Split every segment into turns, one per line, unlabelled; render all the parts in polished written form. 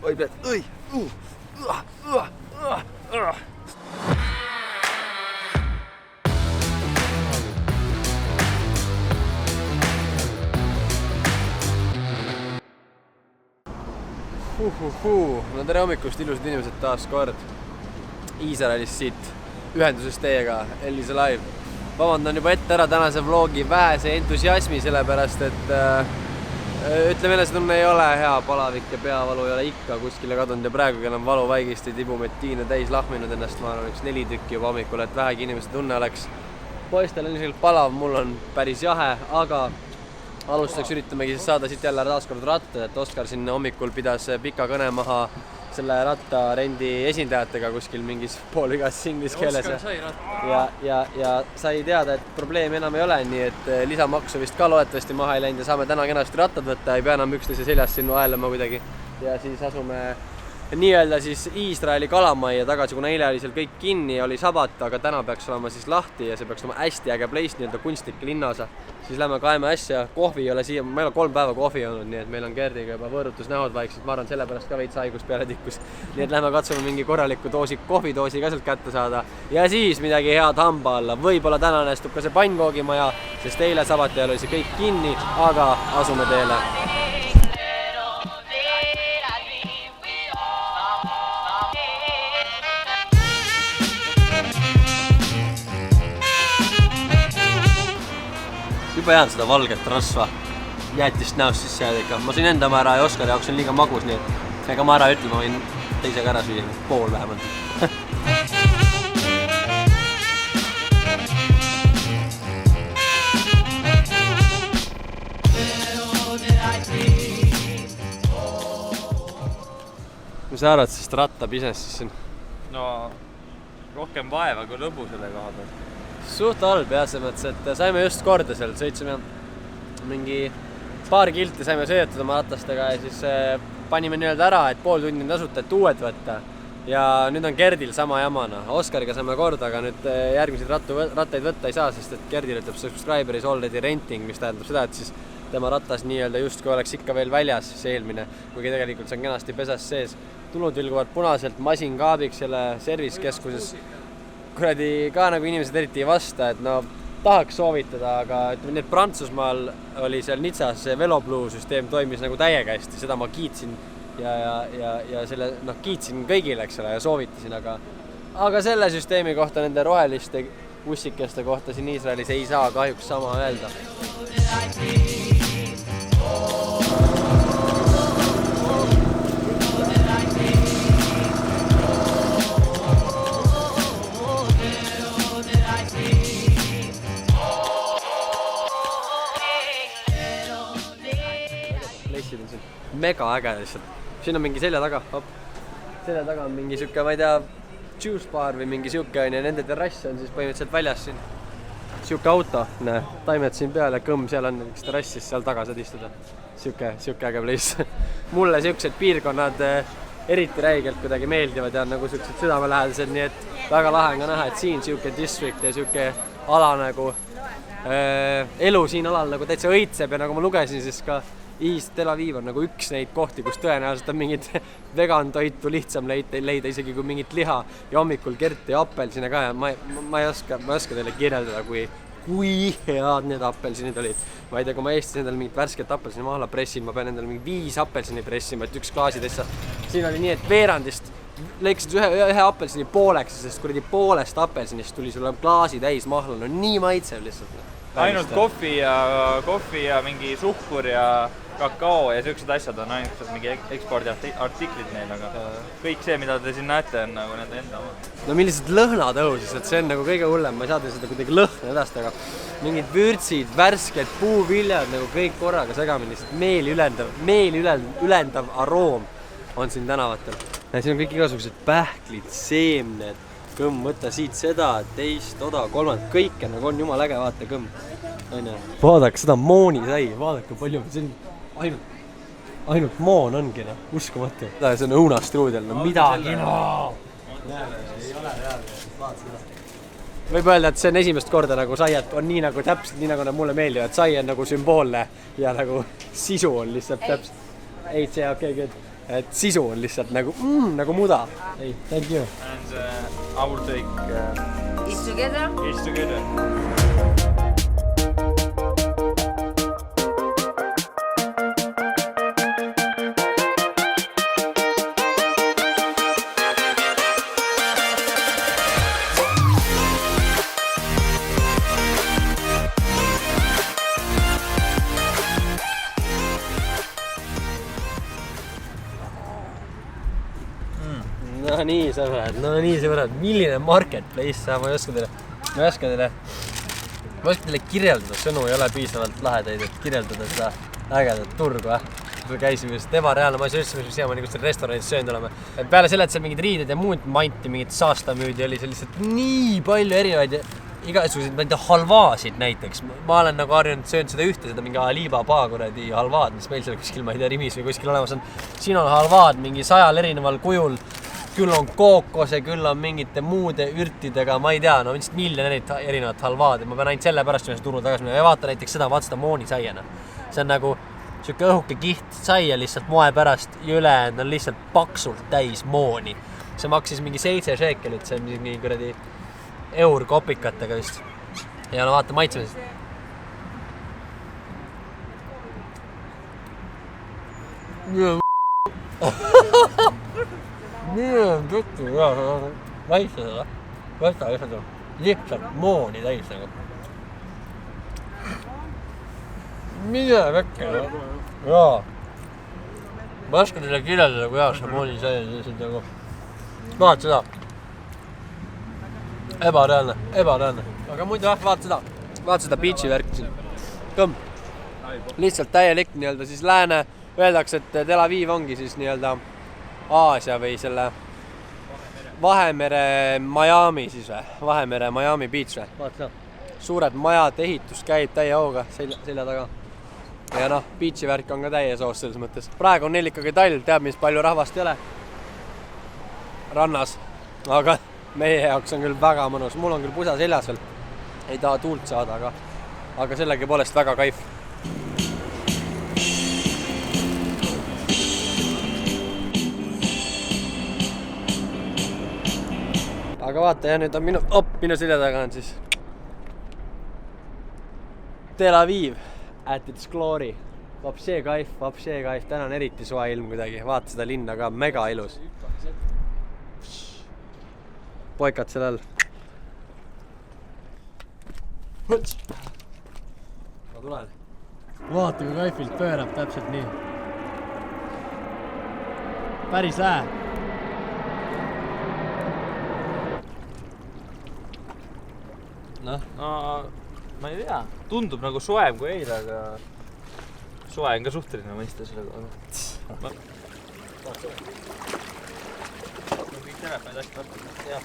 Oi, bled, oi, No tere hommikust, ilusad inimesed taas kord Iisraelist siit ühenduses teiega, Elisa Live. Vabandan juba ette ära tänase vlogi vähese entusiasmi, sellepärast et ütleme enesetunne ei ole hea, palavik ja peavalu ei ole ikka kuskile kadunud ja praegugi enam valuvaigisti tibumetiine täis lahminud ennast, ma arvan, 4 tükki juba hommikul, et vähegi inimeste tunne oleks. Poistel on niisugult palav, mul on päris jahe, aga alustuseks üritamegi siis saada siit jälle taaskord ratta, et Oskar siin hommikul pidas pika kõne maha selle rattarendi esindajatega kuskil mingis poolvigas inglise keeles.
Oskar sai ratta.
Ja sai teada, et probleemi enam ei ole, nii et lisamaksu vist ka loodetavasti maha ei läinud ja saame täna kenasti rattad võtta, ei pea enam üksteise seljas sinna aelema kuidagi. Ja siis asume nii-öelda siis Iisraeli kalamajja tagasi, kuna eile oli seal kõik kinni, oli sabat, aga täna peaks olema siis lahti ja see peaks olema hästi äge place, nii-öelda kunstlik linnaosa. Siis lähme kaeme asja, kohvi ei ole siia, meil on 3 päeva kohvi olnud, nii et meil on Gerdiga juba võõrutusnäod vaikselt, ma arvan sellepärast ka veits haigus peale tikkus. Nii et lähme katsume mingi korraliku kohvidoosi ka sealt kätte saada ja siis midagi head hamba alla. Võib-olla täna näestub ka see pannkoogimaja, sest eile sabati ajal oli see kõik kinni, aga asume teele. Juba jään seda valget rasva jäätist näost sisse jääda ikka. Ma sõin enda oma ära ja Oskari jaoks on liiga magus, nii et ega ma ära ütle, ma võin teisega ära süüa, pool vähemalt. Mis sa arvad sest rattabisnes siis siin?
No, rohkem vaeva kui lõbu selle koha peal.
Suht halb jah, see mõttes, et saime just korda seal, sõitsime mingi paar kilti saime sõidetud oma ratastega ja siis panime nii-öelda ära, et pool tundi on tasuta, et uued võtta. Ja nüüd on Gerdil sama jamana. Oskariga saime korda, aga nüüd järgmiseid rattaid võtta ei saa, sest et Gerdil ütleb subscriber is already renting, mis tähendab seda, et siis tema ratas nii-öelda justkui oleks ikka veel väljas see eelmine, kuigi tegelikult see on kenasti pesas sees. Tulud vilguvad punaselt masinkaabiks selle serviskeskuses. Kuradi ka nagu inimesed eriti ei vasta, et no tahaks soovitada, aga ütleme nii, et Prantsusmaal oli seal Nitsas see Veloblue süsteem toimis nagu täiega hästi, seda ma kiitsin ja selle kiitsin kõigile, eks ole, ja soovitasin, aga selle süsteemi kohta, nende roheliste bussikeste kohta siin Iisraelis ei saa kahjuks sama öelda. Mega äge lihtsalt. Siin on mingi selja taga, selja taga on mingi siuke, ma ei tea, juice bar või mingi siuke on ja nende terrass on siis põhimõtteliselt väljas siin. Siuke auto, näe, taimed siin peale, kõmm, seal on üks terrass, siis seal taga saad istuda. Siuke äge place. Mulle siuksed piirkonnad eriti räigelt kuidagi meeldivad ja nagu siuksed südamelähedased, nii et väga lahe on ka näha, et siin siuke district ja siuke ala nagu elu siin alal nagu täitsa õitseb ja nagu ma lugesin, siis ka Tel Aviv on nagu üks neid kohti, kus tõenäoliselt on mingit vegan toitu lihtsam leida isegi kui mingit liha ja hommikul Gert ja apelsine ka ja ma ei oska teile kirjeldada, kui head need apelsinid olid. Ma ei tea, kui ma Eestis endale mingit värsket apelsini mahla pressin, ma pean endale mingi 5 apelsini pressima, et üks klaasidesse. Siin oli nii, et veerandist lõiksid ühe apelsini pooleks, sest kuradi poolest apelsinist tuli sulle klaasi täis mahla, no nii maitsev lihtsalt.
Ainult kohvi ja mingi suhkur ja kakao ja siuksed asjad on ainult mingi ekspordiartiklid neil, aga kõik see, mida te siin näete, on nagu nende enda oma. No millised lõhnad õhusis, et see on nagu kõige hullem, ma ei saa teile seda kuidagi lõhna edast, aga mingid vürtsid, värsked puuviljad, nagu kõik korraga segamini, meeli ülendav aroom on siin tänavatel. Siin on kõik igasugused pähklid, seemned, kõmm, võtta siit seda, teist, oda, kolmand, kõik on nagu on jumala äge, vaata kõmm. Vaadake seda mooni sai, vaadake palju, see on ainult moon ongi, uskumatu. See on õunastruudel, no midagi, ei ole reaalne. Võib öelda, et see on esimest korda nagu saiad on nii nagu täpselt, nii nagu nad mulle meeldivad, et sai on nagu sümboolne ja nagu sisu on lihtsalt täpselt. Ei, see okei, good.
et sisu on lihtsalt nagu muda. Hey, thank you.
And I will take
Is together?
Is together.
No nii sõbrad, milline marketplace, ma ei oska teile kirjeldada, sõnu ei ole piisavalt lahedaid, et kirjeldada seda ägedat turgu, käisime just ebareaalne, ma ei saa üldse, mis siiamaani kus restoranis söönud oleme. Peale selle, et seal mingid riided ja muud manti, mingid saastamüüdi oli seal lihtsalt nii palju erinevaid igasuguseid, ma ei tea, halvaasid näiteks. Ma olen nagu harjunud söönud seda ühte, seda mingi Alibaba kuradi halvaad, mis meil seal kuskil, ma ei tea, Rimis või kuskil olemas on. Siin on halvaad mingi 100 erineval kujul. Küll on kookose, küll on mingite muude ürtidega, ma ei tea, no lihtsalt miljon erinevat halvaad. Ma pean ainult selle pärast ühes turul tagasi minema. Ja vaata näiteks seda, vaata seda moonisaiena. See on nagu siuke õhuke kiht saia lihtsalt moe pärast ja ülejäänud on lihtsalt paksult täis mooni. See maksis mingi 7 šekelit, see on mingi kuradi eur kopikatega vist. Ja no vaata maitsemisest. Nii on tuttu, maitse seda. Võta lihtsalt mooni täis nagu. Mida väkke? Jaa. Ma oskan teile kirjeldada, kui hea see mooni sai lihtsalt nagu. Vaat seda. Ebareaalne. Aga muidu vaat seda beachi värki siin. Kõmm. Lihtsalt täielik nii-öelda siis lääne. Öeldakse, et Tel Aviv ongi siis nii-öelda Aasia või selle Vahemere Miami siis või? Vahemere Miami beach või? Vaat seda. Suured majad, ehitus käib täie hooga selja taga. Ja noh, beachi värk on ka täie soos selles mõttes. Praegu on neil ikkagi talv, teab, mis palju rahvast ei ole rannas. Aga meie jaoks on küll väga mõnus. Mul on küll pusa seljas veel. Ei taha tuult saada, aga sellegi poolest väga kaif. Aga vaata, ja nüüd on minu selja taga on siis Tel Aviv at its glory. Vapšee kaif. Täna on eriti soe ilm kuidagi. Vaata seda linna ka, mega ilus. Poikad seal all. Ma tulen. Vaata, kui kaifilt pöörab täpselt nii. Päris lähe.
No, ma ei tea. Tundub nagu soem kui eile, aga soe on ka suhteline mõista selle koha. Kõik telefonid hästi tarkad. Jah.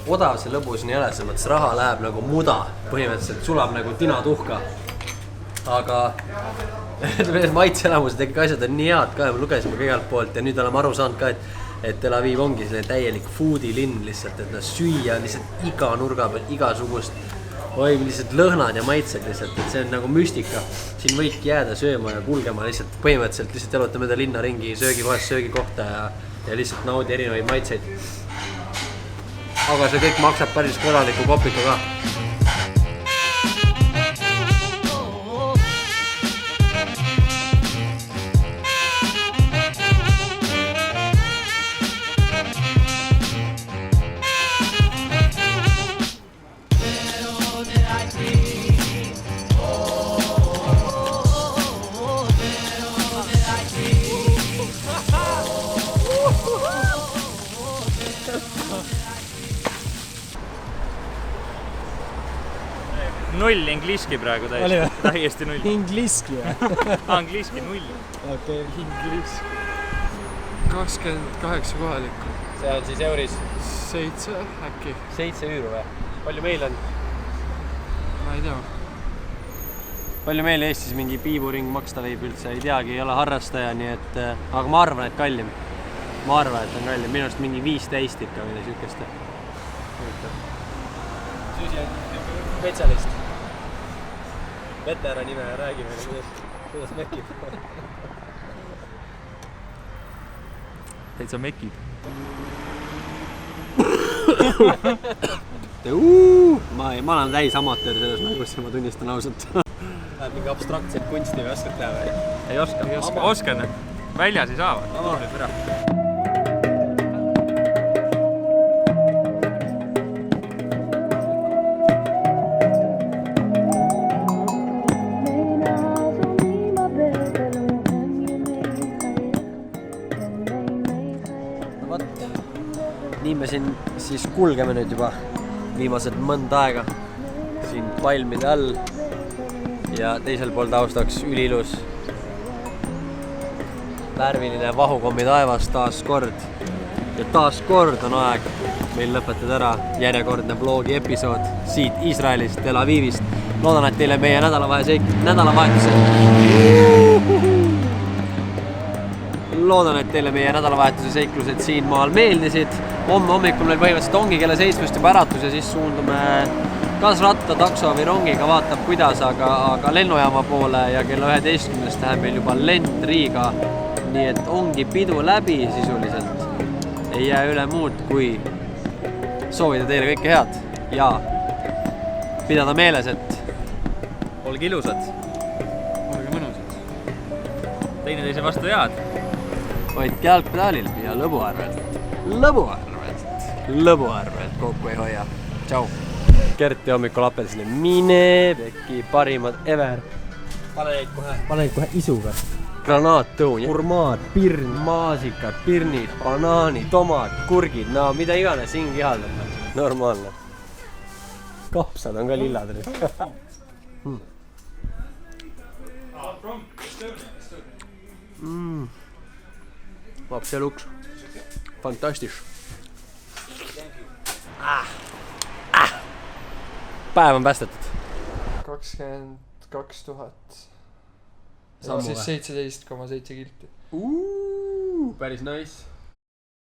Odav see lõbus nii jäle, selles mõttes raha läheb nagu muda, põhimõtteliselt sulab nagu tinatuhka. Aga maitseelamused ja asjad on nii head ka, me lugesime kõigalt poolt ja nüüd oleme aru saanud ka, et Tel Aviv ongi selline täielik foodi linn lihtsalt, et süüa on lihtsalt iga nurga peal, igasugust, lihtsalt lõhnad ja maitsed lihtsalt, et see on nagu müstika. Siin võidki jääda sööma ja kulgema lihtsalt, põhimõtteliselt lihtsalt eluta mööda linna ringi söögikohast söögikohta ja lihtsalt naudi erinevaid maitseid. Aga see kõik maksab päris korraliku kopika ka. Null ingliski praegu täiesti null.
Ingliski või?
Ingliski null.
Okei, ingliski. 28 kohalikku. See on siis euris? 7 äkki. 7 euro või? Palju meil on? Ma ei tea. Palju meil Eestis mingi piiburing maksta võib üldse? Ei teagi, ei ole harrastaja, nii et... Aga ma arvan, et kallim. ma arvan, et on kallim, minu arust mingi 15 ikka või siukest. Susi on spetsialist. Vetera nime ja räägi meile, kuidas mekib.
Täitsa mekib.
Ma olen täis amatöör selles mängus ja ma tunnistan ausalt. Läheb mingi abstraktset kunsti või oskad teha või?
Ei oska. Oskan. Väljas ei saa.
Nii me siin siis kulgeme nüüd juba viimased mõnda aega siin palmide all ja teisel pool taustaks ülilus värviline vahukommi taevas taas kord ja taas kord on aeg meil lõpetada ära järjekordne vlogi episood siit Iisraelist, Tel Avivist. Loodan, et teile meie nädalavahetuse seiklused siin maal meeldisid. Homme hommikul meil põhimõtteliselt ongi kella 7 juba äratus ja siis suundume kas ratta, takso või rongiga, vaatab kuidas, aga lennujaama poole ja kella 11 läheb meil juba lend Riiga. Nii et ongi pidu läbi sisuliselt. Ei jää üle muud kui soovida teile kõike head ja pidada meeles, et olge ilusad.
Olge mõnusad. Teineteise vastu head.
Hoidke jalgpedaalil ja lõbuarvelt kokku ei hoia. Tšau. Kerti hommikul apelsini. Mine pekki parimad ever. Pane neid kohe isuga. Granaattõun, urmaad, pirn, maasikad, pirnid, banaanid, tomaad, kurgid, no mida iganes hing ihaldab. Normaalne. Kapsad on ka lillad. Vapse luks. Fantastisch. Päev on päästetud.
22 000.
Sammu
siis 17,7 kilti.
Päris nice.